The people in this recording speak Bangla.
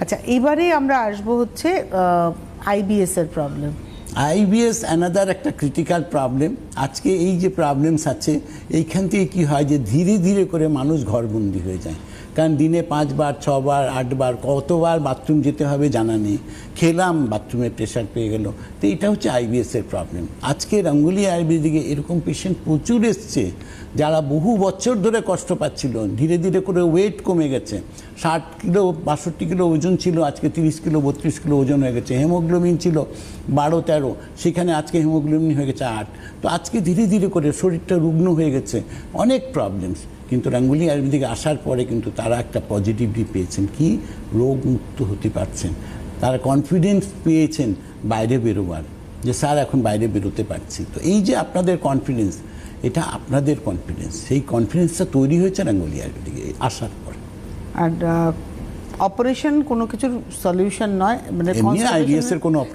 আচ্ছা, এবারে আমরা আসবো হচ্ছে আইবিএস এর প্রবলেম। আইবিএস অ্যানাদার একটা ক্রিটিক্যাল প্রবলেম। আজকে এই যে প্রবলেমস আছে, এইখান থেকে কী হয় যে ধীরে ধীরে করে মানুষ ঘরবন্দি হয়ে যায়। কারণ দিনে 5 বার 6 বার 8 বার কতবার বাথরুম যেতে হবে জানা নেই, খেলাম বাথরুমের প্রেশার পেয়ে গেল। তো এটা হচ্ছে আইবিএসের প্রবলেম। আজকে রঙ্গোলি আয়ুর্বেদিকে এরকম পেশেন্ট প্রচুর এসছে যারা বহু বছর ধরে কষ্ট পাচ্ছিল, ধীরে ধীরে করে ওয়েট কমে গেছে। 60 কিলো 62 কিলো ওজন ছিল, আজকে 30 কিলো 32 কিলো ওজন হয়ে গেছে। হেমোগ্লোবিন ছিল 12-13, সেখানে আজকে হেমোগ্লোবিন হয়ে গেছে 8। তো আজকে ধীরে ধীরে করে শরীরটা রুগ্ন হয়ে গেছে, অনেক প্রবলেমস। কিন্তু রঙ্গোলি আয়ুর্বেদিকে আসার পরে কিন্তু তারা একটা পজিটিভলি পেয়েছেন, কি রোগ মুক্ত হতে পারছেন। তারা কনফিডেন্স পেয়েছেন বাইরে বেরোবার, যে স্যার এখন বাইরে বেরোতে পারছি। তো এই যে আপনাদের কনফিডেন্স, এটা আপনাদের কনফিডেন্স, সেই কনফিডেন্সটা তৈরি হয়েছে রঙ্গোলি আয়ুর্বেদিকে আসার পর। আর অপারেশন কোনো কিছুর সলিউশন নয়, মানে এমনি আইবিএস এর কোনো